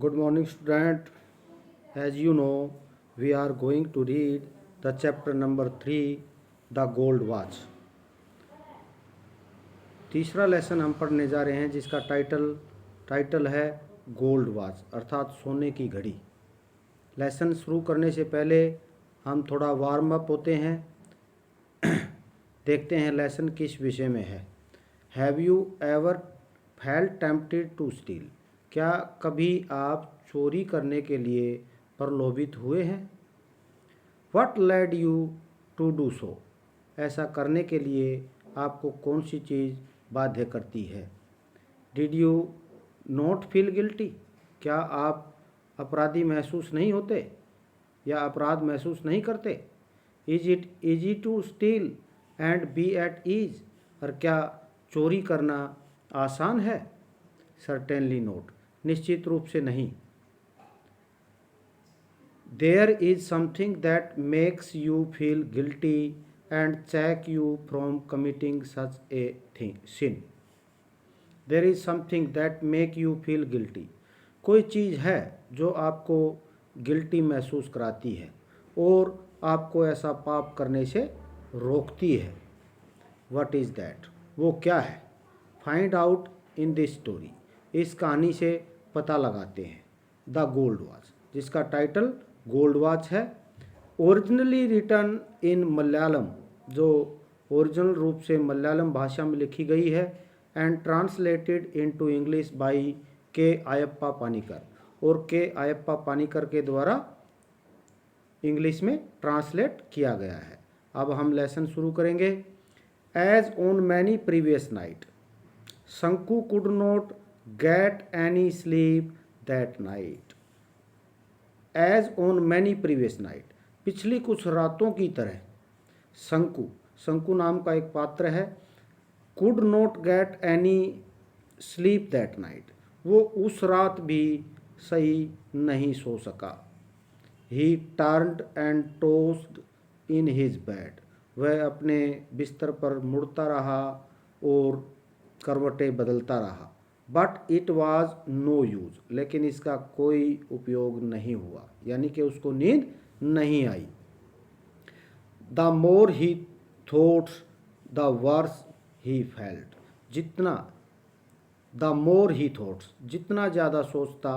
Good morning, student. As you know, we are going to read the chapter number 3, The Gold Watch. तीसरा lesson हम पढ़ने जा रहे हैं जिसका टाइटल है गोल्ड वॉच अर्थात सोने की घड़ी। लेसन शुरू करने से पहले हम थोड़ा वार्म अप होते हैं। देखते हैं लेसन किस विषय में है। Have you ever felt tempted to steal? क्या कभी आप चोरी करने के लिए प्रलोभित हुए हैं? What led you to do so? ऐसा करने के लिए आपको कौन सी चीज़ बाध्य करती है? Did you not feel guilty? क्या आप अपराधी महसूस नहीं होते या अपराध महसूस नहीं करते? Is it easy to steal and be at ease? और क्या चोरी करना आसान है? सर्टेनली नोट, निश्चित रूप से नहीं। There is something that makes you feel guilty and check you from committing such a sin. There is something that make you feel guilty. कोई चीज़ है जो आपको गिल्टी महसूस कराती है और आपको ऐसा पाप करने से रोकती है। What is that? वो क्या है? Find out in this story. इस कहानी से पता लगाते हैं। द गोल्ड वॉच, जिसका टाइटल गोल्ड वॉच है। ओरिजिनली रिटन इन मलयालम, जो ओरिजिनल रूप से मलयालम भाषा में लिखी गई है, and translated into English by के अयप्पा पानिकर, और के अयप्पा पानिकर के द्वारा इंग्लिश में ट्रांसलेट किया गया है। अब हम लेसन शुरू करेंगे। As on many previous night, Shanku could not get any sleep that night. As on many previous night, पिछली कुछ रातों की तरह शंकु नाम का एक पात्र है। Could not get any sleep that night, वो उस रात भी सही नहीं सो सका। He turned and tossed in his bed, वह अपने बिस्तर पर मुड़ता रहा और करवटें बदलता रहा। But it was no use, लेकिन इसका कोई उपयोग नहीं हुआ, यानी कि उसको नींद नहीं आई। The more he thoughts the worse he felt, the more he thoughts, जितना ज़्यादा सोचता,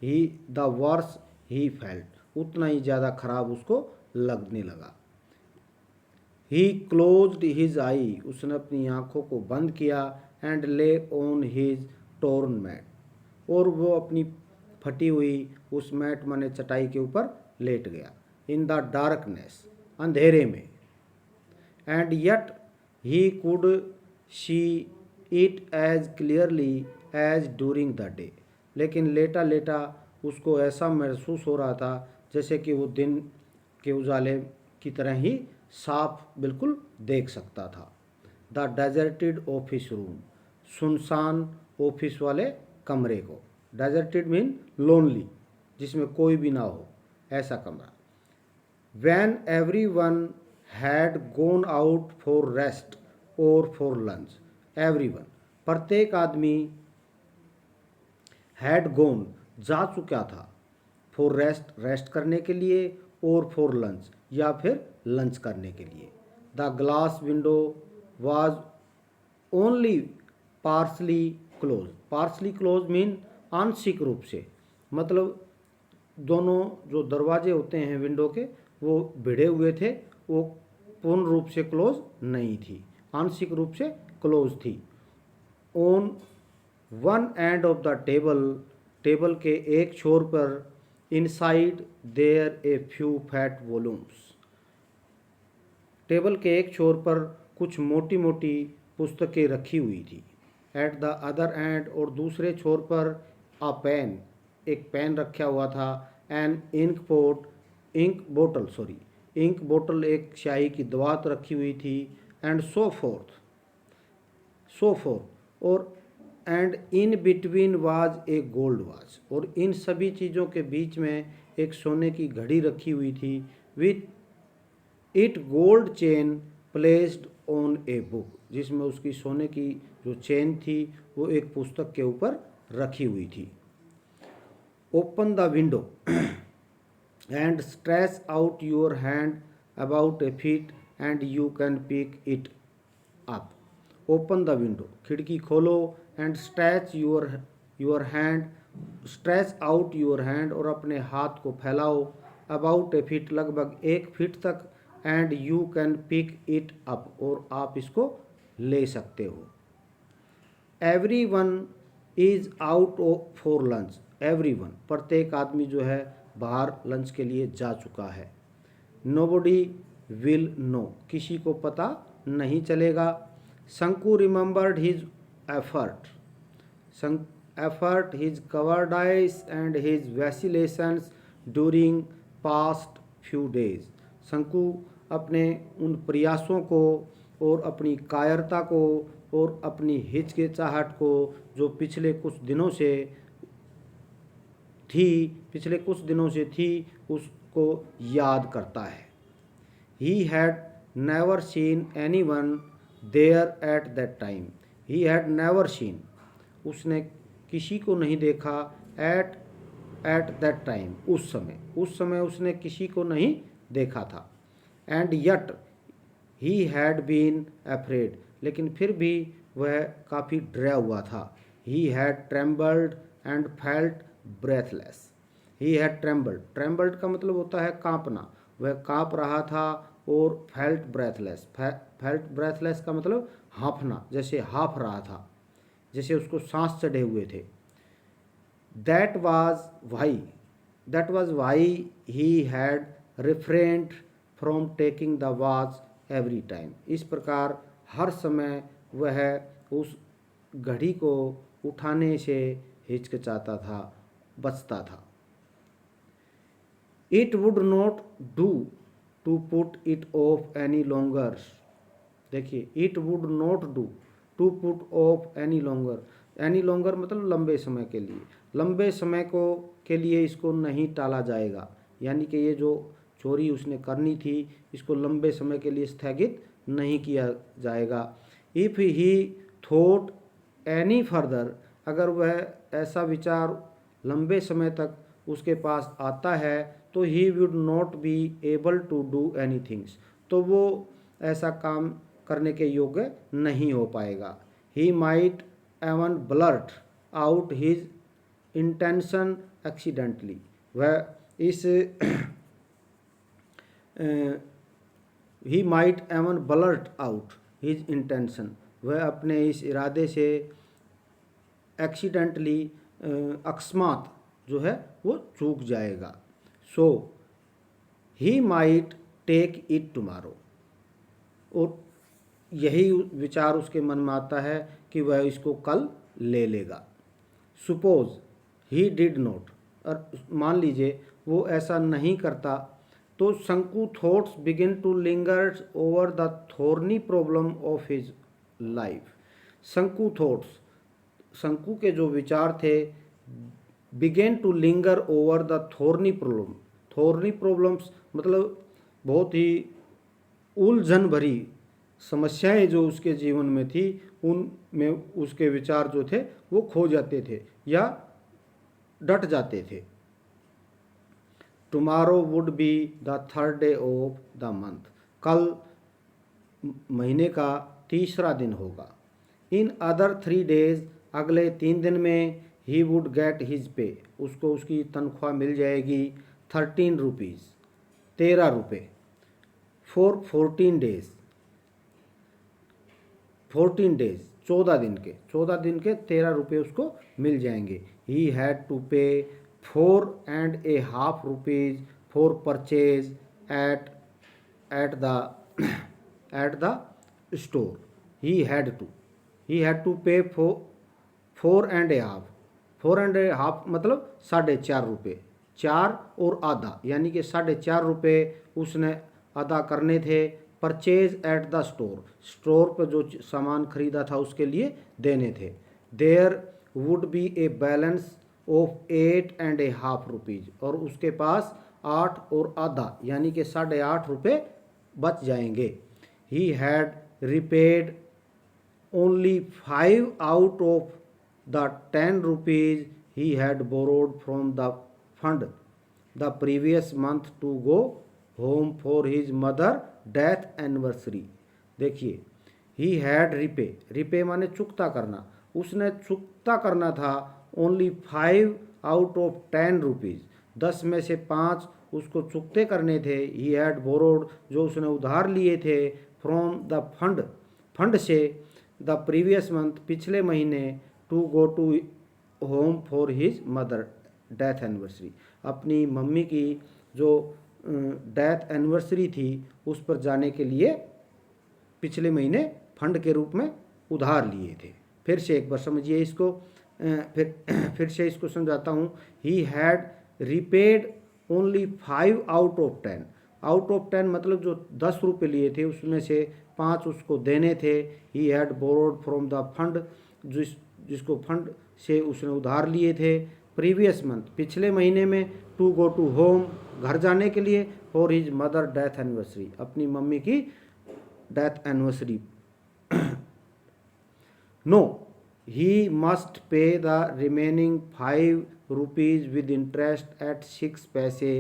he the worse he felt, उतना ही ज़्यादा खराब उसको लगने लगा। ही क्लोज्ड हिज आई, उसने अपनी आँखों को बंद किया। एंड ले ऑन हिज टोर्न मैट, और वो अपनी फटी हुई उस मैट माने चटाई के ऊपर लेट गया। इन द डार्कनेस, अंधेरे में। And yet he could see it as clearly as during the day, लेकिन लेटा लेटा उसको ऐसा महसूस हो रहा था जैसे कि वो दिन के उजाले की तरह ही साफ बिल्कुल देख सकता था। द डेजर्टेड ऑफिस रूम, सुनसान ऑफिस वाले कमरे को। डेजर्टेड मीन लोनली, जिसमें कोई भी ना हो, ऐसा कमरा। When every one had gone out for rest और फॉर लंच, एवरी वन, प्रत्येक आदमी, हैड गोन, जा चुका था, फॉर रेस्ट करने के लिए, और फॉर लंच, या फिर लंच करने के लिए। The glass window was only partially close, partially close mean आंशिक रूप से, मतलब दोनों जो दरवाजे होते हैं विंडो के वो भिड़े हुए थे, वो पूर्ण रूप से क्लोज नहीं थी, आंशिक रूप से क्लोज थी। On one end of the table के एक छोर पर, inside there a few fat volumes, table के एक छोर पर कुछ मोटी मोटी पुस्तकें रखी हुई थी। एट द अदर एंड, और दूसरे छोर पर, अ पेन, एक पेन रखा हुआ था। एन इंक बोतल, एक स्याही की दवात रखी हुई थी। एंड सो फोर्थ, और and in between was a gold watch, और इन सभी चीज़ों के बीच में एक सोने की घड़ी रखी हुई थी। With it gold chain placed on a book, जिसमें उसकी सोने की जो चेन थी वो एक पुस्तक के ऊपर रखी हुई थी। open the window and stretch out your hand about a feet and you can pick it up. Open the window, खिड़की खोलो, and stretch your hand, stretch out your hand, और अपने हाथ को फैलाओ, about a feet, लगभग 1 feet तक, and you can pick it up, और आप इसको ले सकते हो. Everyone is out for lunch. Everyone, प्रत्येक आदमी जो है बाहर लंच के लिए जा चुका है. Nobody will know, किसी को पता नहीं चलेगा. Sanku remembered his effort. His cowardice and his vacillations during past few days. शंकु अपने उन प्रयासों को और अपनी कायरता को और अपनी हिचकिचाहट को जो पिछले कुछ दिनों से थी उसको याद करता है. He had never seen anyone there at that time. He had never seen, उसने किसी को नहीं देखा, at that time, उस समय उसने किसी को नहीं देखा था. And yet he had been afraid, लेकिन फिर भी वह काफ़ी डरा हुआ था. He had trembled and felt breathless. He had trembled का मतलब होता है कांपना. वह कांप रहा था. और felt breathless का मतलब हाँफना, जैसे हाँफ रहा था, जैसे उसको सांस चढ़े हुए थे. That was why he had refrained from taking the watch every time. इस प्रकार हर समय वह उस घड़ी को उठाने से हिचकिचाता था, बचता था. It would not do to put it off any longer. देखिए, it would not do to put off any longer मतलब लंबे समय के लिए, लंबे समय के लिए इसको नहीं टाला जाएगा. यानी कि ये जो चोरी उसने करनी थी इसको लंबे समय के लिए स्थगित नहीं किया जाएगा. If he thought any further, अगर वह ऐसा विचार लंबे समय तक उसके पास आता है तो he would not be able to do anything, तो वो ऐसा काम करने के योग्य नहीं हो पाएगा. He might even blurt out his intention accidentally, वह इस he might even blurt out his intention, वह अपने इस इरादे से accidentally अकस्मात जो है वो चूक जाएगा. So he might take it tomorrow, और यही विचार उसके मन में आता है कि वह इसको कल ले लेगा. Suppose he did not, और मान लीजिए वो ऐसा नहीं करता, तो Shanku thoughts begin to linger over the thorny problem of his life. Shanku के जो विचार थे began to linger over the thorny problems मतलब बहुत ही उलझन भरी समस्याएं जो उसके जीवन में थी, उनमें उसके विचार जो थे वो खो जाते थे या डट जाते थे. Tomorrow would be the third day of the month, कल महीने का तीसरा दिन होगा. इन अदर 3 days, अगले 3 दिन में he would get his pay, उसको उसकी तनख्वाह मिल जाएगी 13 रुपीज़, 13 रुपये. फॉर 14 days, 14 दिन के 13 रुपये उसको मिल जाएंगे. ही had to pay 4.5 rupees for purchase at the store. He had to pay 4.5 मतलब 4.5 रुपये, 4 और आधा यानी कि 4.5 रुपये उसने अदा करने थे. परचेज एट द स्टोर पर जो सामान खरीदा था उसके लिए देने थे. There would be a balance of 8.5 rupees, और उसके पास 8 और आधा यानी कि 8.5 रुपये बच जाएंगे. He had repaid only 5 out of the 10 rupees he had borrowed from the fund the previous month to go home for his mother death anniversary। देखिए, he had repay माने चुकता करना, उसने चुकता करना था ओनली 5 out of 10 रुपीज़, 10 में से 5 उसको चुकते करने थे। ही हैड बोरोड जो उसने उधार लिए थे फ्रॉम द फंड से द प्रीवियस मंथ पिछले महीने to go to home for his mother death anniversary, अपनी मम्मी की जो डेथ एनिवर्सरी थी उस पर जाने के लिए पिछले महीने फंड के रूप में उधार लिए थे। फिर से एक बार समझिए इसको, फिर से इसको समझाता हूँ। He had repaid only 5 out of 10, out of 10 मतलब जो 10 रुपये लिए थे उसमें से 5 उसको देने थे। ही had borrowed from the fund जिसको फंड से उसने उधार लिए थे प्रीवियस मंथ पिछले महीने में टू गो टू होम घर जाने के लिए for his mother death anniversary अपनी मम्मी की death anniversary. No he must pay the remaining 5 rupees with interest at 6 पैसे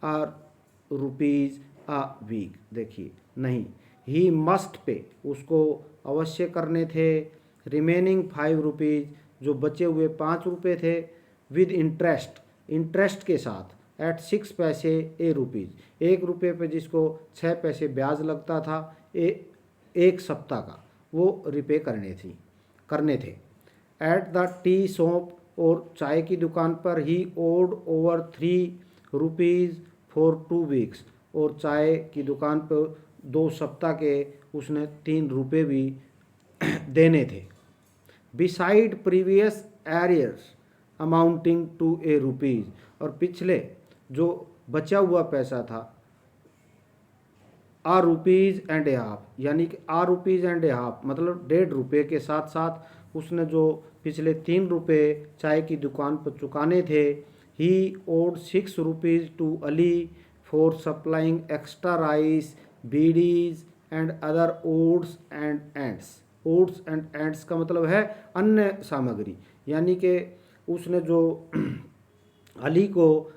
or rupees a week। देखिए नहीं, he must pay उसको अवश्य करने थे रिमेनिंग 5 रुपीज़ जो बचे हुए 5 रुपये थे विद इंटरेस्ट के साथ एट 6 पैसे ए रुपीज़, 1 रुपये पे जिसको 6 पैसे ब्याज लगता था एक सप्ताह का वो रिपे करने थे। एट द टी शॉप और चाय की दुकान पर he owed over 3 rupees for 2 weeks, और चाय की दुकान पर 2 सप्ताह के उसने 3 रुपये भी देने थे। Beside previous arrears amounting to a rupees, और पिछले जो बचा हुआ पैसा था a rupees and a half, यानी कि a rupees and a half मतलब 1.5 रुपये के साथ साथ उसने जो पिछले 3 रुपये चाय की दुकान पर चुकाने थे। He owed 6 rupees to Ali for supplying extra rice beedis and other odds and ends का मतलब है अन्य सामग्री, यानी कि उसने जो अली को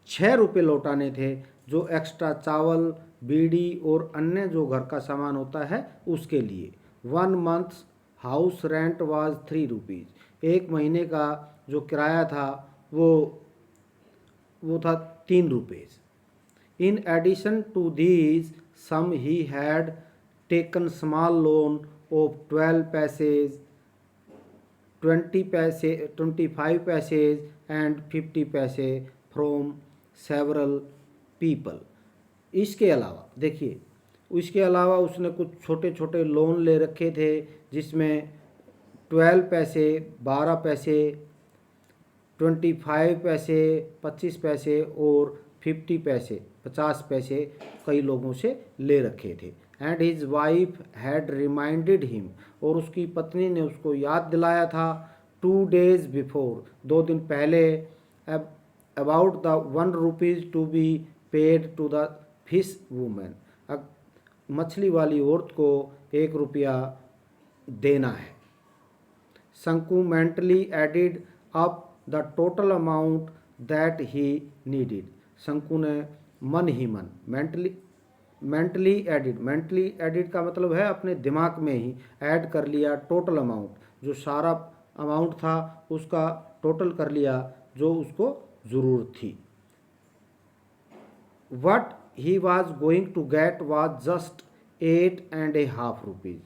6 रुपये लौटाने थे जो एक्स्ट्रा चावल बीड़ी और अन्य जो घर का सामान होता है उसके लिए। 1 month house rent was 3 rupees, 1 महीने का जो किराया था वो था 3 rupees. In addition to these sum he had taken small loan of 12 पैसेज 20 पैसे 25 पैसेज एंड 50 पैसे फ्रॉम सेवरल पीपल। इसके अलावा देखिए, इसके अलावा उसने कुछ छोटे छोटे लोन ले रखे थे जिसमें 12 पैसे 12 पैसे 25 पैसे 25 पैसे और 50 पैसे 50 पैसे कई लोगों से ले रखे थे। And his wife had reminded him, और उसकी पत्नी ने उसको याद दिलाया था 2 days बिफोर 2 दिन पहले about the 1 rupees to be paid to the fish women, मछली वाली औरत को 1 रुपया देना है। Shanku mentally added up the total amount that he needed, Shanku ने मन ही मन मेंटली एडिड का मतलब है अपने दिमाग में ही ऐड कर लिया टोटल अमाउंट, जो सारा अमाउंट था उसका टोटल कर लिया जो उसको ज़रूरत थी। What he was going to get was just 8.5 rupees।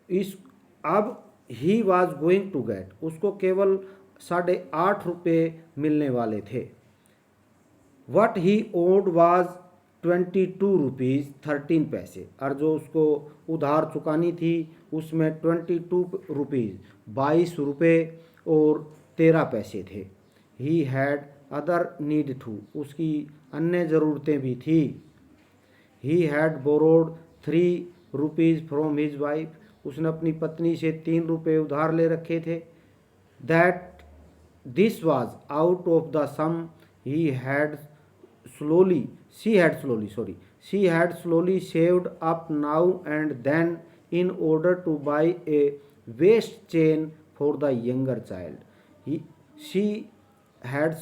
इस अब he was going to get उसको केवल 8.5 रुपये मिलने वाले थे। What he owed was 22 rupees 13 पैसे, और जो उसको उधार चुकानी थी उसमें 22 रुपीज़ 22 रुपये और 13 पैसे थे। He had other need to उसकी अन्य ज़रूरतें भी थी। He had borrowed 3 rupees from his wife, उसने अपनी पत्नी से 3 रुपये उधार ले रखे थे। That this was out of the sum she had slowly saved up now and then in order to buy a waist chain for the younger child. She she had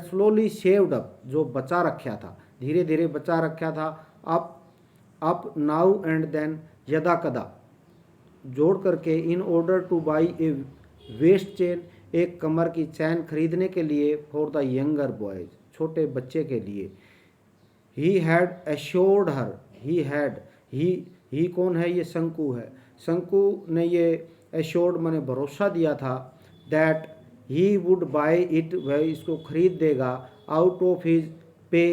slowly shaved up, जो बचा रखा था, धीरे धीरे बचा रखा था, up now and then, यदा कदा, जोड़ करके, in order to buy a waist chain, एक कमर की चैन खरीदने के लिए, फॉर द यंगर बॉयज, छोटे बच्चे के लिए। ही हैड एश्योर्ड हर, ही कौन है, ये शंकु है, शंकु ने ये एश्योर्ड माने भरोसा दिया था, that he would buy it, वह इसको खरीद देगा, out of his pay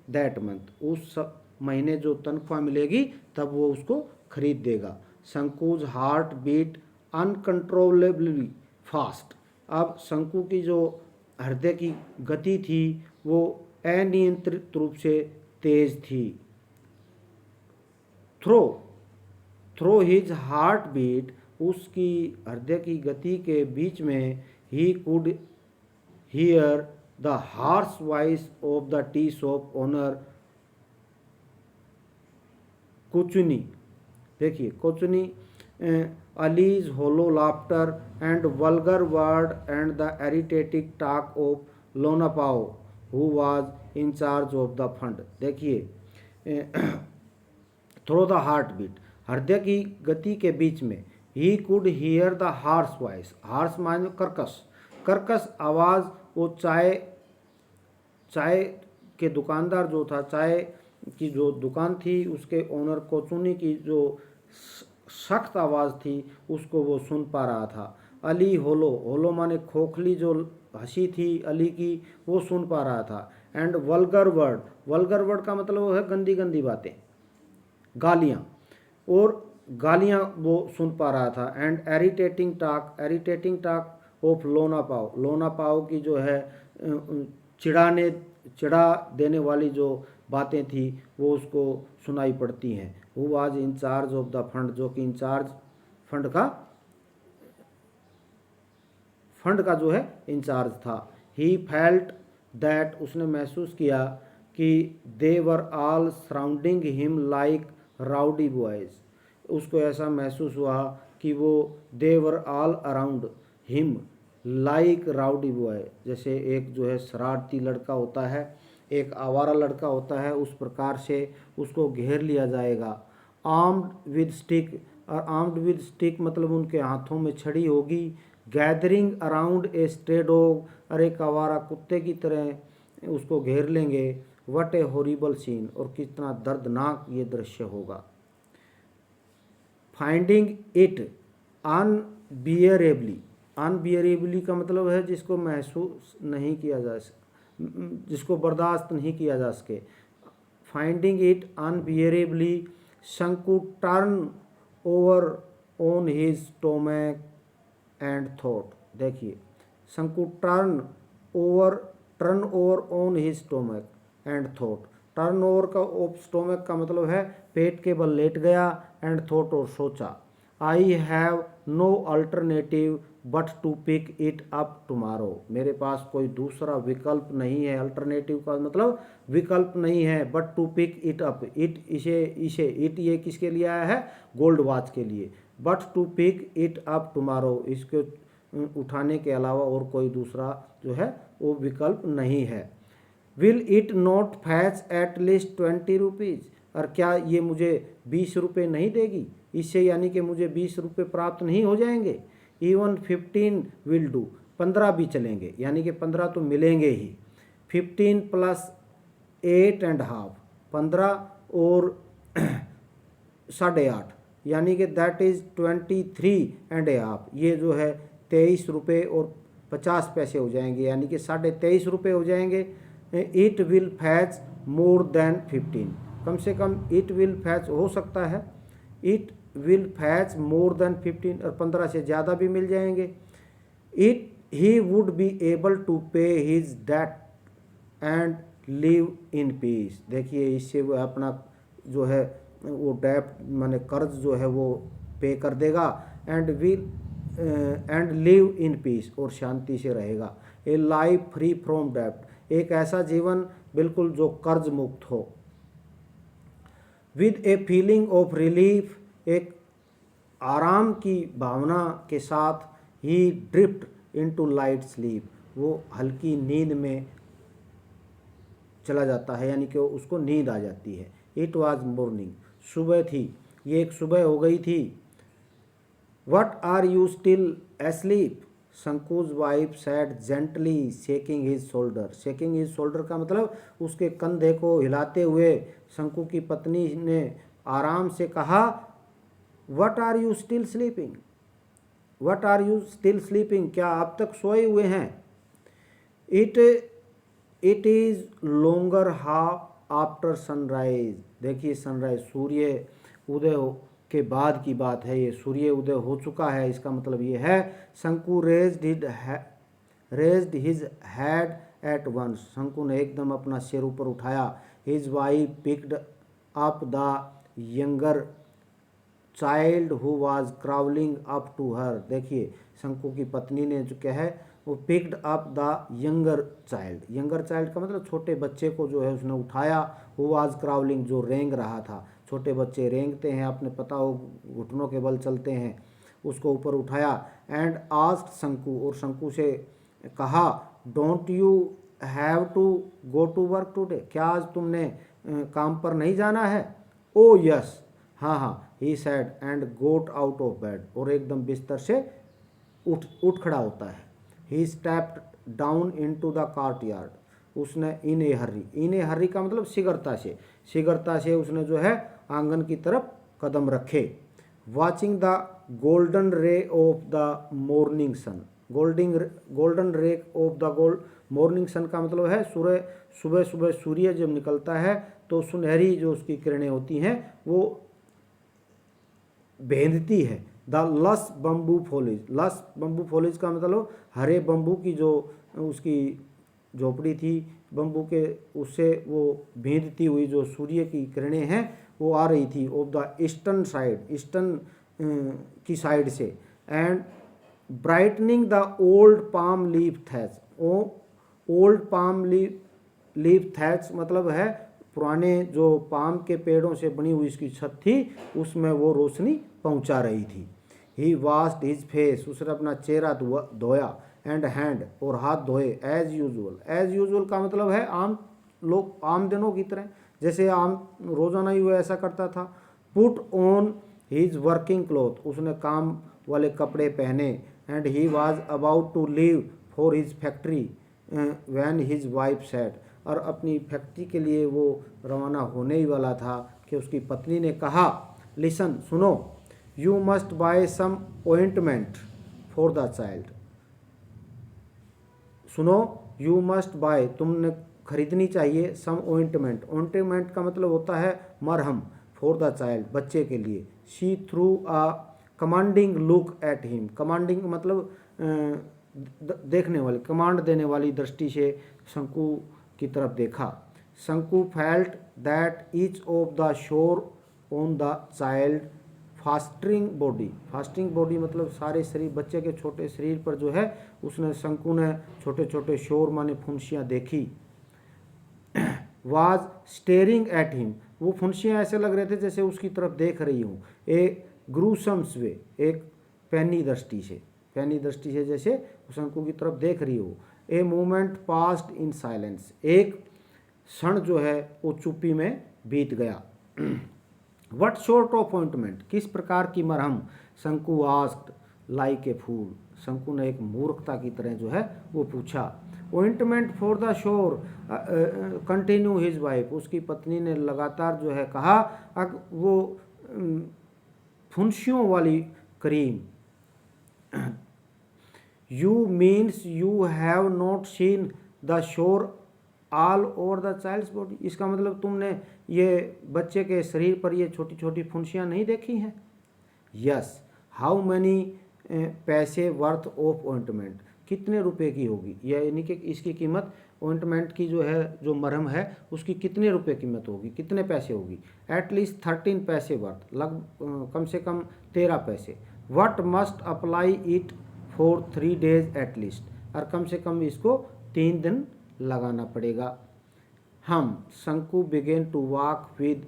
that month, उस महीने जो तनख्वाह मिलेगी तब वो उसको खरीद देगा। शंकुज हार्ट बीट अनकंट्रोलेबली फास्ट, अब शंकु की जो हृदय की गति थी वो अनियंत्रित रूप से तेज थी। थ्रो हिज हार्ट बीट, उसकी हृदय की गति के बीच में, he could hear the harsh voice of the tea shop owner Kochuni, देखिए Kochuni, Ali's hollow laughter and vulgar word and the irritating talk of Lonappan who was in charge of the fund. देखिए through the heart beat, हृदय की गति के बीच में, he could hear the harsh voice, harsh माने कर्कश, कर्कश आवाज़, वो चाय के दुकानदार जो था, चाय की जो दुकान थी उसके ओनर कोचुनी की जो सख्त आवाज़ थी उसको वो सुन पा रहा था। अली होलो माने खोखली जो हंसी थी अली की, वो सुन पा रहा था। एंड वल्गर वर्ड का मतलब है गंदी गंदी बातें, गालियाँ, और गालियाँ वो सुन पा रहा था। एंड एरिटेटिंग टॉक ऑफ लोना पाव की जो है चिढ़ा देने वाली जो बातें थी वो उसको सुनाई पड़ती हैं। Who was in charge of the fund, जो कि इंचार्ज फंड का जो है इंचार्ज था। ही फेल्ट दैट, उसने महसूस किया कि they were all surrounding him like rowdy boys, उसको ऐसा महसूस हुआ कि वो they were all around him like rowdy boy, जैसे एक जो है शरारती लड़का होता है, एक आवारा लड़का होता है, उस प्रकार से उसको घेर लिया जाएगा। आर्म्ड विद स्टिक, और आर्म्ड विद स्टिक मतलब उनके हाथों में छड़ी होगी। Gathering around a stray dog, और एक आवारा कुत्ते की तरह उसको घेर लेंगे। व्हाट ए हॉरिबल सीन, और कितना दर्दनाक ये दृश्य होगा। फाइंडिंग इट अनबियरेबली का मतलब है जिसको महसूस नहीं किया जा सके, जिसको बर्दाश्त नहीं किया जा सके। फाइंडिंग इट अनबियरेबली, शंकु turn over on his stomach and thought. देखिए शंकु turn over on his stomach and thought. Turn over का स्टोमक का मतलब है पेट के बल लेट गया, एंड थॉट और सोचा। I have no alternative but to pick it up tomorrow, मेरे पास कोई दूसरा विकल्प नहीं है। अल्टरनेटिव का मतलब विकल्प नहीं है, but to pick it up, इसे इट ये किसके लिए आया है, गोल्ड वॉच के लिए। But to pick it up tomorrow, इसको उठाने के अलावा और कोई दूसरा जो है वो विकल्प नहीं है। Will it not fetch at least 20 rupees, और क्या ये मुझे 20 रुपये नहीं देगी, इससे यानी कि मुझे 20 रुपये प्राप्त नहीं हो जाएंगे। इवन 15 विल डू, 15 भी चलेंगे, यानी कि 15 तो मिलेंगे ही। 15 प्लस 8.5, 15 और 8.5, यानी कि दैट इज़ 23.5, ये जो है 23 रुपये और 50 पैसे हो जाएंगे, यानी कि 23.5 रुपये हो जाएंगे। It will fetch more than 15, कम से कम इट विल फैच हो सकता है, it will fetch more than 15, और 15 से ज़्यादा भी मिल जाएंगे। He would be able to pay his debt and live in peace. देखिए इससे वो अपना जो है वो डेट माने कर्ज जो है वो पे कर देगा, एंड लिव इन पीस, और शांति से रहेगा। A life free from debt, एक ऐसा जीवन बिल्कुल जो कर्ज मुक्त हो। With a feeling of relief, एक आराम की भावना के साथ, he drift into light sleep, वो हल्की नींद में चला जाता है, यानी कि उसको नींद आ जाती है। इट वॉज मॉर्निंग, सुबह थी, ये एक सुबह हो गई थी। What are you still asleep, Shanku's wife said gently shaking his shoulder. Shaking his shoulder का मतलब उसके कंधे को हिलाते हुए शंकु की पत्नी ने आराम से कहा, what are you still sleeping, what are you still sleeping, क्या आप तक सोए हुए हैं। It it is longer half after sunrise, देखिए सनराइज सूर्य उदय के बाद की बात है, ये सूर्य उदय हो चुका है, इसका मतलब ये है। Shanku raised his head at once, Shanku ने एकदम अपना सिर ऊपर उठाया। His wife picked up the younger child who was crawling up to her, देखिए शंकु की पत्नी ने जो क्या है वो picked up the younger child, younger child का मतलब छोटे बच्चे को जो है उसने उठाया। हु वाज क्राउलिंग, जो रेंग रहा था, छोटे बच्चे रेंगते हैं, आपने पता हो घुटनों के बल चलते हैं, उसको ऊपर उठाया। एंड आस्क्ड शंकु, और शंकु से कहा, don't you have to go to work today, क्या आज तुमने काम पर नहीं जाना है। ओ यस, हाँ हाँ, he said and got out of bed, और एकदम बिस्तर से उठ खड़ा होता है। He stepped down into the courtyard, उसने इन ए हर्री का मतलब शीघ्रता से उसने जो है आंगन की तरफ कदम रखे। Watching the golden ray of the morning sun, golden ray of the morning sun का मतलब है सुबह सुबह सूर्य जब निकलता है तो सुनहरी जो उसकी किरणें होती हैं वो भेदती है। द लस बम्बू फॉलेज, लस बम्बू फॉलेज का मतलब हरे बम्बू की जो उसकी झोपड़ी थी बम्बू के, उससे वो भेदती हुई जो सूर्य की किरणें हैं वो आ रही थी। Of the eastern side, eastern की साइड से। And brightening the old palm leaf thatch, old palm leaf thatch मतलब है पुराने जो पाम के पेड़ों से बनी हुई इसकी छत थी उसमें वो रोशनी पहुंचा रही थी। ही वॉश्ड हिज फेस, उसने अपना चेहरा धोया। एंड हैंड, और हाथ धोए। एज यूजुअल का मतलब है आम दिनों की तरह, जैसे आम रोजाना ही वो ऐसा करता था। Put on his working cloth, उसने काम वाले कपड़े पहने। And he was about to leave for his factory when his wife said, और अपनी फैक्ट्री के लिए वो रवाना होने ही वाला था कि उसकी पत्नी ने कहा, लिसन, सुनो, you must buy some ointment for the child, सुनो, यू मस्ट बाय, तुमने खरीदनी चाहिए, सम ओइंटमेंट का मतलब होता है मरहम, फॉर द चाइल्ड, बच्चे के लिए। She through a commanding look at him, commanding मतलब देखने वाली, कमांड देने वाली दृष्टि से शंकु की तरफ देखा। शंकु felt that each of the shore on the child fasting body मतलब सारे शरीर, बच्चे के छोटे शरीर पर जो है उसने शंकु ने छोटे छोटे शोर माने फुंसियाँ देखी। वाज स्टेरिंग एट हिम, वो फुंसियाँ ऐसे लग रहे थे जैसे उसकी तरफ देख रही हूँ। ए ग्रूसम्स वे, एक पैनी दृष्टि से जैसे शंकु की तरफ देख रही हो। A moment passed in silence, एक क्षण जो है वो चुप्पी में बीत गया। वट शॉर्ट ऑफ ऑइंटमेंट, किस प्रकार की मरहम। शंकु आस्क्ड लाइक ए फूल, शंकु ने एक मूर्खता की तरह जो है वो पूछा। Ointment for the shore, continue his wife, उसकी पत्नी ने लगातार जो है कहा, वो फुंसियों वाली cream. You means you have not seen the sore all over the child's body, इसका मतलब तुमने ये बच्चे के शरीर पर ये छोटी छोटी फुंसियाँ नहीं देखी हैं। यस, हाउ मैनी पैसे वर्थ ऑफ ऑइंटमेंट, कितने रुपए की होगी, यानी कि इसकी कीमत, ऑइंटमेंट की जो है जो मरहम है उसकी कितने रुपए कीमत होगी, कितने पैसे होगी। एटलीस्ट 13 पैसे वर्थ, कम से कम 13 पैसे। What must apply it for 3 days at least, और कम से कम इसको 3 दिन लगाना पड़ेगा। हम Shanku began to walk with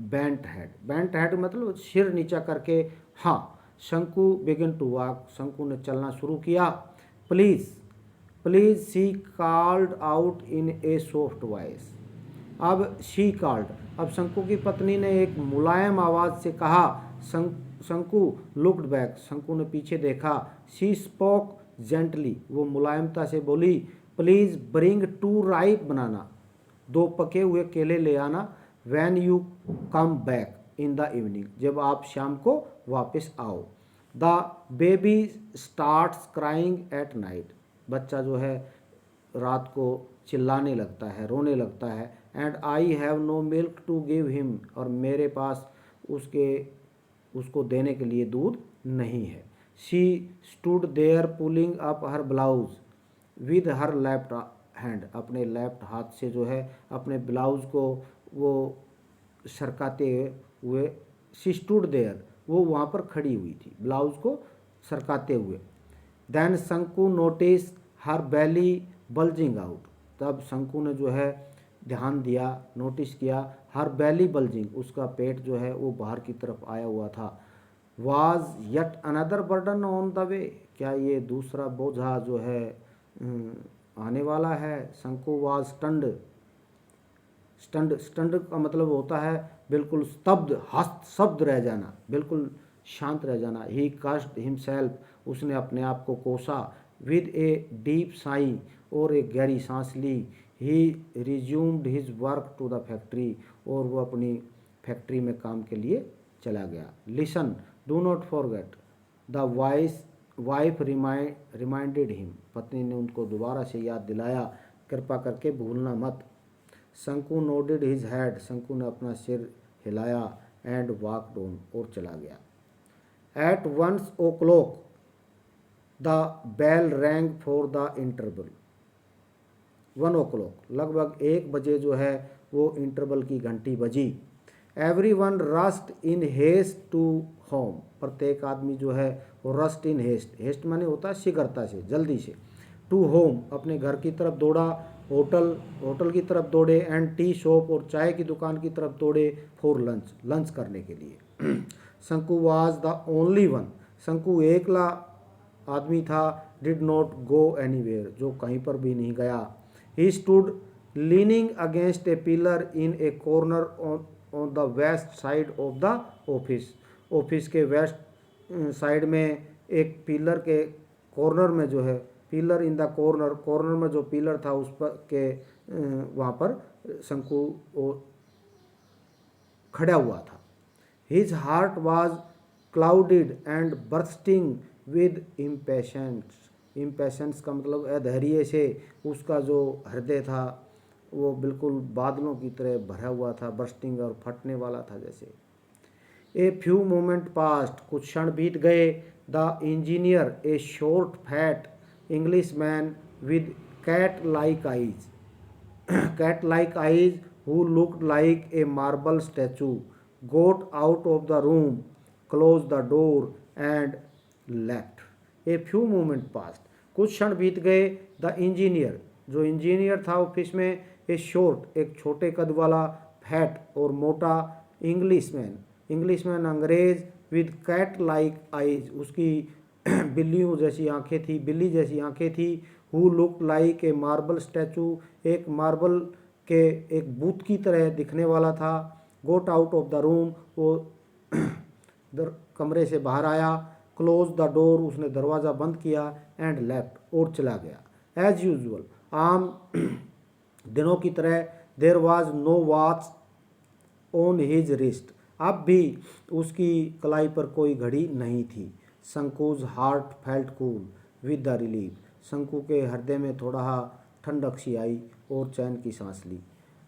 bent head मतलब सिर नीचा करके। हाँ, शंकु बिगेन टू वॉक, शंकु ने चलना शुरू किया। Please please she called out in a soft voice. अब शी कॉल्ड, अब शंकु की पत्नी ने एक मुलायम आवाज़ से कहा। शंकु लुक्ड बैक, शंकु ने पीछे देखा। शी स्पोक जेंटली, वो मुलायमता से बोली, प्लीज़ ब्रिंग 2 राइप बनाना, 2 पके हुए केले ले आना। When you come back in the evening, जब आप शाम को वापस आओ। The baby starts crying at night, बच्चा जो है रात को चिल्लाने लगता है, रोने लगता है। And I have no milk to give him, और मेरे पास उसको देने के लिए दूध नहीं है। She stood there pulling up her blouse with her left hand, अपने लेफ्ट हाथ से जो है अपने ब्लाउज को वो सरकाते हुए। शी स्टूड देयर, वो वहाँ पर खड़ी हुई थी ब्लाउज को सरकाते हुए। देन शंकु नोटिस हर बैली बल्जिंग आउट, तब शंकु ने जो है ध्यान दिया, नोटिस किया, हर बैली बल्जिंग, उसका पेट जो है वो बाहर की तरफ आया हुआ था। Was yet another burden on the way, क्या ये दूसरा बोझा जो है आने वाला है। शंकु वाज स्टंड, स्टंड का मतलब होता है बिल्कुल स्तब्ध, हस्तशब्द रह जाना, बिल्कुल शांत रह जाना। ही कास्ट हिमसेल्फ, उसने अपने आप को कोसा। विद ए डीप साई, और एक गहरी सांस ली। He resumed his work to the factory, और वो अपनी फैक्ट्री में काम के लिए चला गया। Listen, do not forget, the wife reminded him, पत्नी ने उनको दोबारा से याद दिलाया, कृपा करके भूलना मत। शंकु नोडेड हिज हेड, शंकु ने अपना सिर हिलाया। एंड वॉकड ऑन, और चला गया। At 1 o'clock the bell rang for the interval. 1 o'clock, लगभग 1 बजे जो है वो इंटरवल की घंटी बजी। Everyone rushed in haste to home, प्रत्येक आदमी जो है वो रस्ट इन हेस्ट, हेस्ट माने होता है शीघ्रता से, जल्दी से। टू होम, अपने घर की तरफ दौड़ा। होटल की तरफ दौड़े। एंड टी शॉप, और चाय की दुकान की तरफ दौड़े। फॉर लंच करने के लिए। शंकु वाज द ओनली वन, शंकु एकला आदमी था। डिड नॉट गो एनीवेयर, जो कहीं पर भी नहीं गया। He stood leaning against A pillar in A corner on the west side of the office, office के वेस्ट साइड में एक पिलर के कॉर्नर में जो है, पिलर इन द कॉर्नर में जो पिलर था उस पर के वहाँ पर शंकु खड़ा हुआ था। His heart was clouded and bursting with impatience, impatience का मतलब अधैर्य से उसका जो हृदय था वो बिल्कुल बादलों की तरह भरा हुआ था, बर्स्टिंग और फटने वाला था जैसे। ए फ्यू मोमेंट पास्ट, कुछ क्षण बीत गए। The engineer, a short fat English man with cat like eyes, cat like eyes, who looked like a marble statue, got out of the room, closed the door and left. A few moments passed, कुछ क्षण बीत गए। The engineer, जो engineer था office में, ए short, एक छोटे कद वाला, फैट और मोटा, इंग्लिशमैन अंग्रेज, विद कैट लाइक आइज, उसकी बिल्लियों जैसी आंखें थी, बिल्ली जैसी आंखें थी। Who look like a marble statue, एक मार्बल के एक बूथ की तरह दिखने वाला था। गोट आउट ऑफ द रूम, वो कमरे से बाहर आया। क्लोज द डोर, उसने दरवाज़ा बंद किया। एंड लेफ्ट, और चला गया। एज यूजुअल, आम दिनों की तरह। There was no watch on his wrist, अब भी उसकी कलाई पर कोई घड़ी नहीं थी। Shanku's heart felt cool with the relief, Shanku के हृदय में थोड़ा ठंडक सी आई और चैन की सांस ली।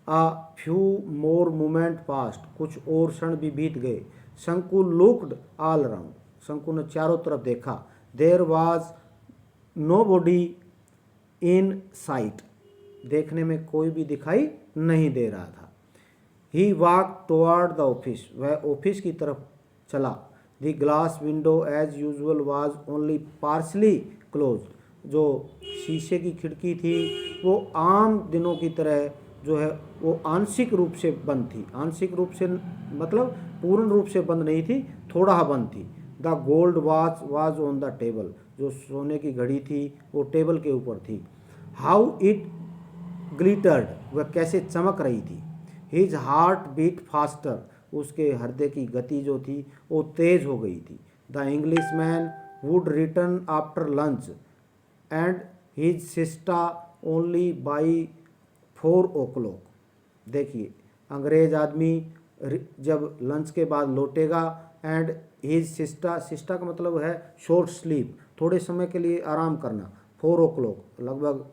A few more moment passed, कुछ और क्षण भी बीत गए। शंकु लुक्ड ऑल अराउंड, शंकु ने चारों तरफ देखा। There was no body in sight, देखने में कोई भी दिखाई नहीं दे रहा था। He walk toward the office, वह ऑफिस की तरफ चला। The glass window as usual was only partially close, जो शीशे की खिड़की थी वो आम दिनों की तरह जो है वो आंशिक रूप से बंद थी। आंशिक रूप से मतलब पूर्ण रूप से बंद नहीं थी, थोड़ा बंद थी। The gold watch was on the table, जो सोने की घड़ी थी वो टेबल के ऊपर थी। हाउ इट ग्लिटर्ड, वह कैसे चमक रही थी। हिज हार्ट बीट फास्टर, उसके हृदय की गति जो थी वो तेज हो गई थी। The English man would return after lunch and his sister only by 4 o'clock। देखिए, अंग्रेज आदमी जब लंच के बाद लौटेगा, एंड हिज सिस्टा, सिस्टा का मतलब है शॉर्ट स्लीप, थोड़े समय के लिए आराम करना। 4 o'clock, लगभग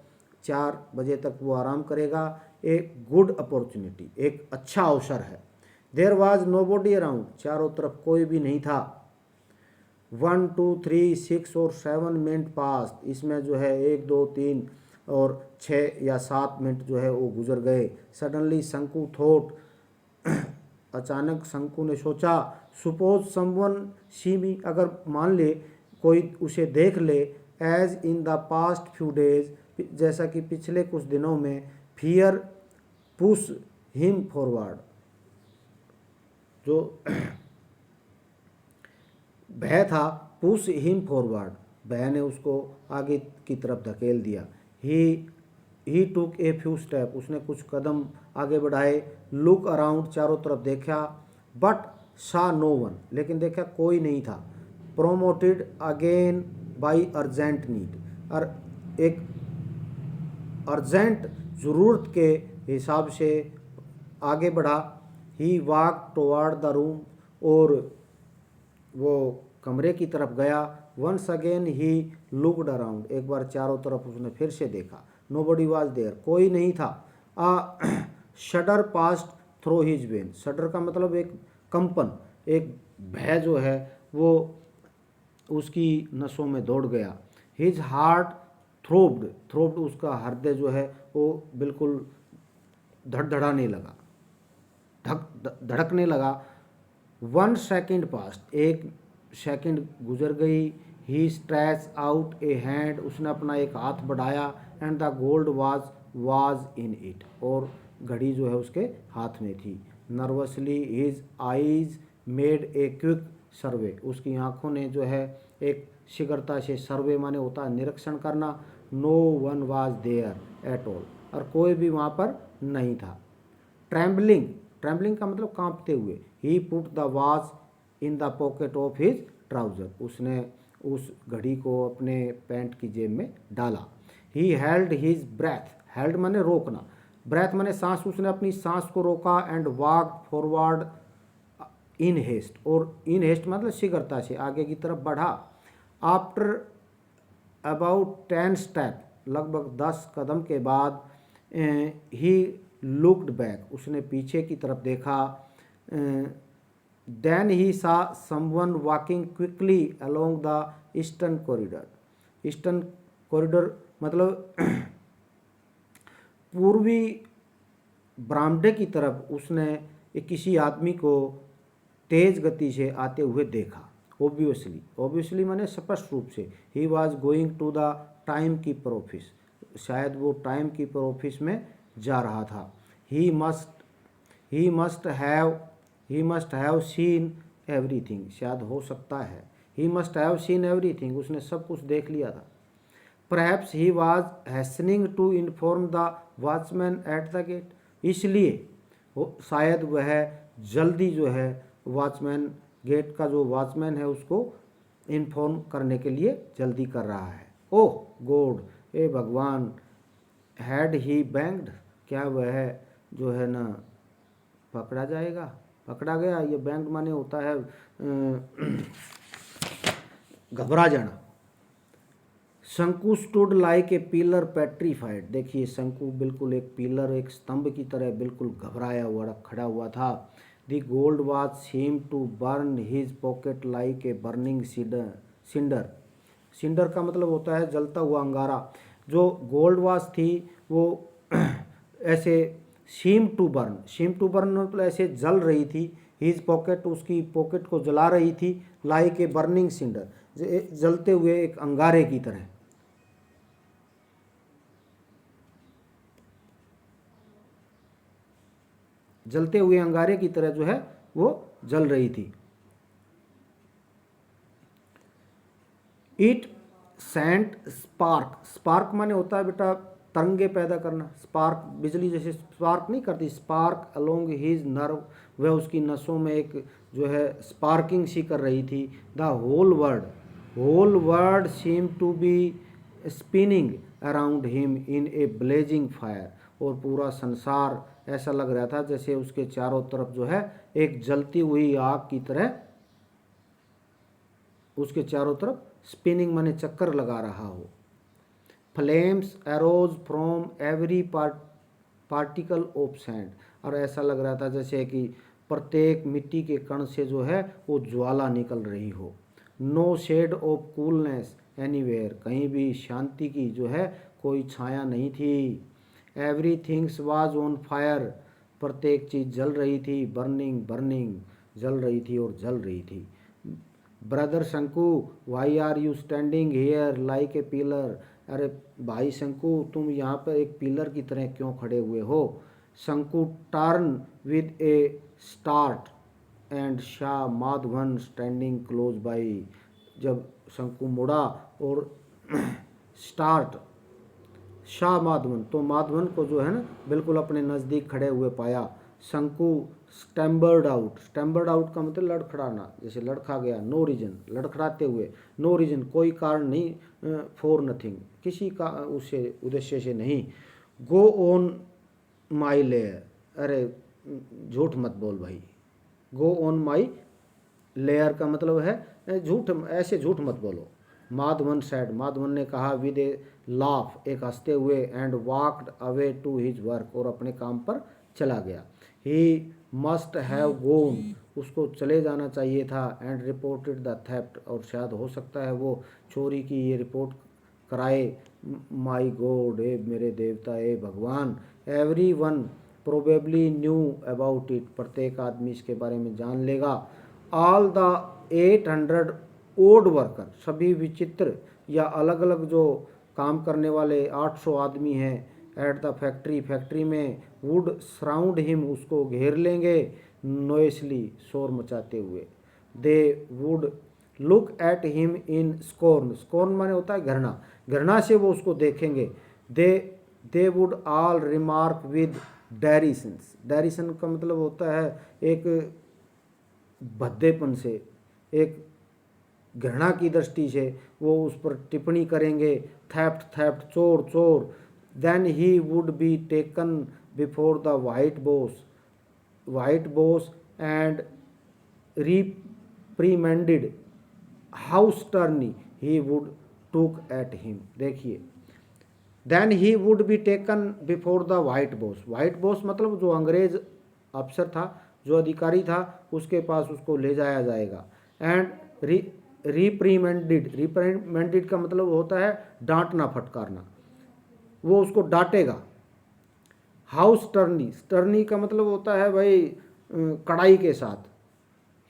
4 बजे तक वो आराम करेगा। एक गुड अपॉर्चुनिटी, एक अच्छा अवसर है। There was no body around, चारों तरफ कोई भी नहीं था। 1 2 3 6 और 7 मिनट पास, इसमें जो है 1 2 3 और 6 या 7 मिनट जो है वो गुजर गए। सडनली शंकु थॉट, अचानक शंकु ने सोचा, सुपोज समवन सी मी, अगर मान ले कोई उसे देख ले, as in the past few days, जैसा कि पिछले कुछ दिनों में, फियर पुश हिम फॉरवर्ड, जो भय था, पुश हिम फॉरवर्ड, भय ने उसको आगे की तरफ धकेल दिया। ही टुक ए फ्यू स्टेप, उसने कुछ कदम आगे बढ़ाए। लुक अराउंड, चारों तरफ देखा। बट सा नो वन, लेकिन देखा कोई नहीं था। Promoted again by urgent need, और एक अर्जेंट ज़रूरत के हिसाब से आगे बढ़ा। He walk toward the room, और वो कमरे की तरफ गया। Once again he looked around, एक बार चारों तरफ उसने फिर से देखा। नोबडी वाज देयर, कोई नहीं था। A shudder passed through his vein, shudder का मतलब एक कंपन, एक भय जो है वो उसकी नसों में दौड़ गया। हिज हार्ट थ्रोब्ड, थ्रोब्ड उसका हृदय जो है वो बिल्कुल धड़धड़ाने लगा, धड़कने लगा। 1 सेकेंड पास्ट, 1 सेकेंड गुजर गई। He stretch out a hand, उसने अपना एक हाथ बढ़ाया। And the gold was in it, और घड़ी जो है उसके हाथ में थी। Nervously his eyes made a quick survey, उसकी आंखों ने जो है एक शीघ्रता से, सर्वे माने होता है निरीक्षण करना। No one was there at all, और कोई भी वहाँ पर नहीं था। ट्रैम्बलिंग, ट्रैम्बलिंग का मतलब कांपते हुए। He put the watch in the pocket of his trouser, उसने उस घड़ी को अपने पैंट की जेब में डाला। He held his breath, held माने रोकना, ब्रेथ माने सांस, उसने अपनी सांस को रोका। And walk forward in haste, और इन हेस्ट मतलब शीघ्रता से आगे की तरफ बढ़ा। आफ्टर अबाउट 10 स्टेप, लगभग 10 कदम के बाद, ही लुक्ड बैक, उसने पीछे की तरफ देखा। देन ही सा someone walking quickly along the eastern corridor, eastern corridor मतलब पूर्वी बरामदे की तरफ उसने किसी आदमी को तेज गति से आते हुए देखा। ऑब्वियसली, ऑब्वियसली माने स्पष्ट रूप से। He was going to the time keeper office, शायद वो टाइम कीपर ऑफिस में जा रहा था। He must have seen everything, शायद हो सकता है। He must have seen everything, उसने सब कुछ देख लिया था। Perhaps he was hastening to inform the watchman at the gate, इसलिए शायद वह जल्दी जो है वॉचमैन, गेट का जो वॉचमैन है उसको इन्फॉर्म करने के लिए जल्दी कर रहा है। ओह गॉड, ए भगवान, हैड ही बैंग्ड, क्या वह जो है ना पकड़ा जाएगा, पकड़ा गया। ये बैंग्ड माने होता है घबरा जाना। शंकु stood like a pillar petrified, देखिए शंकु बिल्कुल एक पिलर, एक स्तंभ की तरह बिल्कुल घबराया हुआ खड़ा हुआ था। The gold watch seem to burn his pocket like a burning cinder, cinder का मतलब होता है जलता हुआ अंगारा। जो गोल्ड वॉच थी वो ऐसे सीम टू बर्न मतलब ऐसे जल रही थी। हिज पॉकेट, उसकी पॉकेट को जला रही थी। लाइक ए बर्निंग सिंडर, जलते हुए एक अंगारे की तरह। जलते हुए अंगारे की तरह जो है वो जल रही थी। इट सेंट स्पार्क, स्पार्क माने होता है बेटा तरंगे पैदा करना, स्पार्क बिजली जैसे स्पार्क नहीं करती, स्पार्क अलोंग हिज नर्व, वह उसकी नसों में एक जो है स्पार्किंग सी कर रही थी। The whole world seem to be spinning around him in a blazing fire, और पूरा संसार ऐसा लग रहा था जैसे उसके चारों तरफ जो है एक जलती हुई आग की तरह उसके चारों तरफ स्पिनिंग माने चक्कर लगा रहा हो। Flames arrows from every particle of sand, और ऐसा लग रहा था जैसे कि प्रत्येक मिट्टी के कण से जो है वो ज्वाला निकल रही हो। No shade of coolness anywhere, कहीं भी शांति की जो है कोई छाया नहीं थी। Every things was on fire, प्रत्येक चीज़ जल रही थी, बर्निंग बर्निंग, जल रही थी और जल रही थी। Brother Shanku, why are you standing here like a pillar, अरे भाई शंकु तुम यहाँ पर एक पिलर की तरह क्यों खड़े हुए हो। शंकु turn with A start and Shah Madhavan standing close by, जब शंकु मुड़ा और स्टार्ट शाह माधवन, तो माधवन को जो है ना बिल्कुल अपने नज़दीक खड़े हुए पाया। शंकु स्टैम्बर्ड आउट का मतलब लड़खड़ाना, जैसे लड़खा गया। नो रीजन, लड़खड़ाते हुए। नो रीजन, कोई कारण नहीं। फॉर नथिंग, किसी का उससे उद्देश्य से नहीं। गो ऑन माई लेयर, अरे झूठ मत बोल भाई। गो ऑन माई लेयर का मतलब है झूठ, ऐसे झूठ मत बोलो। माधवन सैड, माधवन ने कहा विद ए लाफ, एक हंसते हुए। And walked away to his work, और अपने काम पर चला गया। ही मस्ट हैव गोन, उसको चले जाना चाहिए था। एंड रिपोर्टेड द थेफ्ट, और शायद हो सकता है वो चोरी की ये रिपोर्ट कराए। माई गॉड, ए मेरे देवता, ए भगवान। Every one probably knew about it, प्रत्येक आदमी इसके बारे में जान लेगा। ऑल द 800 ओड वर्कर, सभी विचित्र या अलग अलग जो काम करने वाले 800 आदमी हैं एट द फैक्ट्री, फैक्ट्री में, वुड सराउंड हिम, उसको घेर लेंगे। नोइसली, शोर मचाते हुए। They would look at him in scorn, scorn माने होता है घृणा, घृणा से वो उसको देखेंगे। They would all remark with derisions, derision का मतलब होता है एक भद्देपन से, एक घृणा की दृष्टि से वो उस पर टिप्पणी करेंगे। थेफ्ट थेफ्ट, चोर चोर। Then he would be taken before the white boss and reprimanded how sternly he would took at him. देखिए, then he would be taken before the white boss मतलब जो अंग्रेज अफसर था, जो अधिकारी था, उसके पास उसको ले जाया जाएगा। एंड रिप्रीमेंडेड का मतलब होता है डांटना फटकारना, वो उसको डांटेगा। हाउ स्टर्नी, स्टर्नी का मतलब होता है भाई कड़ाई के साथ।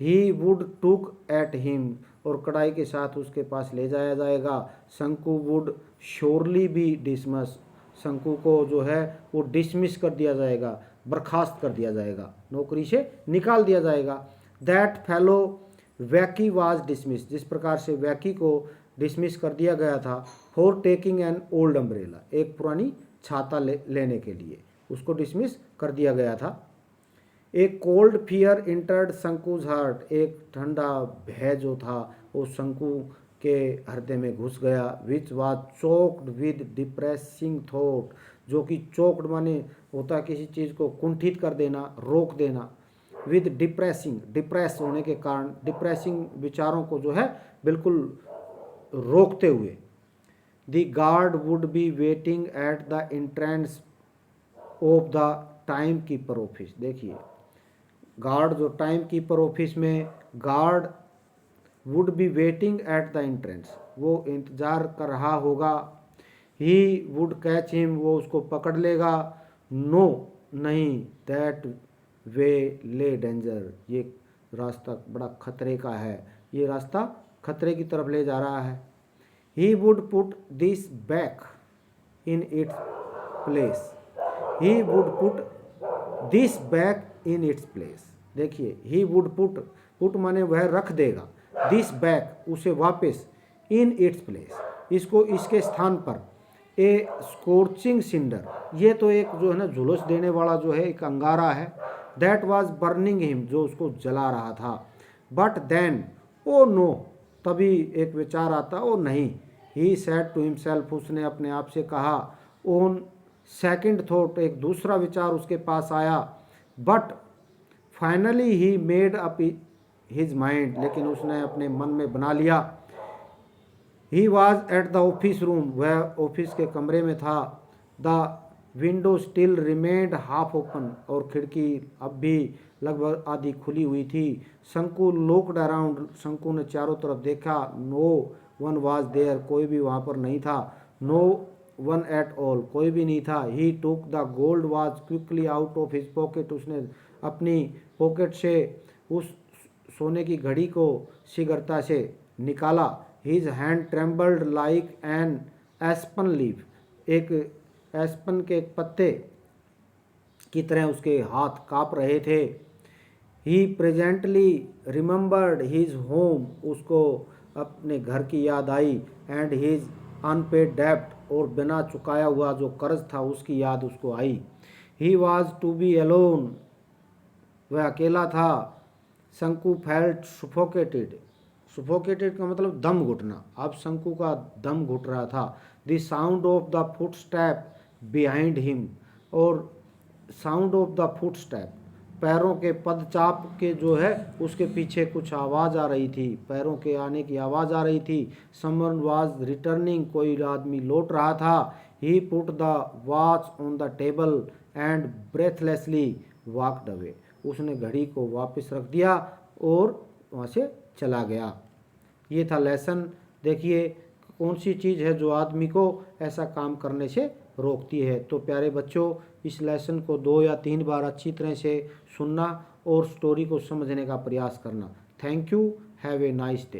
ही वुड टुक एट हिम, और कड़ाई के साथ उसके पास ले जाया जाएगा। शंकु वुड श्योरली बी डिसमस, शंकु को जो है वो डिसमिस कर दिया जाएगा, बर्खास्त कर दिया जाएगा, नौकरी से निकाल दिया जाएगा। दैट फेलो वैकी वाज डिसमिस, जिस प्रकार से वैकी को डिसमिस कर दिया गया था for taking an old umbrella, एक पुरानी छाता लेने के लिए उसको डिसमिस कर दिया गया था। एक कोल्ड फियर इंटर्ड शंकुज हार्ट, एक ठंडा भय जो था वो शंकु के हृदय में घुस गया। Which was choked with depressing thought, जो कि चोक्ड माने होता है किसी चीज़ को कुंठित कर देना, रोक देना। विद डिप्रेसिंग, डिप्रेस होने के कारण, डिप्रेसिंग विचारों को जो है बिल्कुल रोकते हुए। The guard would be waiting at the entrance of the time keeper office. देखिए, गार्ड जो टाइम कीपर ऑफिस में guard would be waiting at the entrance, वो इंतज़ार कर रहा होगा। ही वुड कैच हिम, वो उसको पकड़ लेगा। नो, नहीं। दैट वे ले डेंजर, ये रास्ता बड़ा खतरे का है, ये रास्ता खतरे की तरफ ले जा रहा है। He would put this back in its place, he would put this back in its place. देखिए, ही वुड पुट, पुट माने वह रख देगा, दिस बैक उसे वापस, इन इट्स प्लेस, इसको इसके स्थान पर ए स्कोर्चिंग सिंडर, ये तो एक जो है ना झुलस देने वाला जो है एक अंगारा है, दैट वाज बर्निंग हिम, जो उसको जला रहा था। बट देन, ओ नो, तभी एक विचार आता, ओ नहीं, ही सेड टू हिमसेल्फ, उसने अपने आप से कहा। ओन सेकंड थॉट, एक दूसरा विचार उसके पास आया। But finally he made up his mind, लेकिन उसने अपने मन में बना लिया। He was at the office room, वह ऑफिस के कमरे में था। The window still remained half open, और खिड़की अब भी लगभग आधी खुली हुई थी। शंकु लुक्ड अराउंड, शंकु ने चारों तरफ देखा। नो वन वॉज देयर, कोई भी वहाँ पर नहीं था। नो वन एट ऑल, कोई भी नहीं था। He took the gold watch quickly out of his pocket, उसने अपनी पॉकेट से उस सोने की घड़ी को शीघ्रता से निकाला। His hand trembled like an aspen leaf, एक एस्पन के पत्ते की तरह उसके हाथ काँप रहे थे। ही प्रेजेंटली रिमेंबर्ड हिज होम, उसको अपने घर की याद आई। एंड हिज अनपेड डेप्ट, और बिना चुकाया हुआ जो कर्ज था उसकी याद उसको आई। He was to be alone, वह अकेला था। शंकु फेल्ट सुफोकेटेड, सुफोकेटेड का मतलब दम घुटना, अब शंकु का दम घुट रहा था। The sound of the foot step behind him, और sound of the foot step, पैरों के पदचाप के जो है उसके पीछे कुछ आवाज़ आ रही थी, पैरों के आने की आवाज़ आ रही थी। समवन वाज रिटर्निंग, कोई आदमी लौट रहा था। He put the watch on the table and breathlessly walked away, उसने घड़ी को वापस रख दिया और वहाँ से चला गया। ये था लेसन। देखिए कौन सी चीज़ है जो आदमी को ऐसा काम करने से रोकती है। तो प्यारे बच्चों, इस लेसन को 2 या 3 बार अच्छी तरह से सुनना और स्टोरी को समझने का प्रयास करना। Thank you, have a nice day.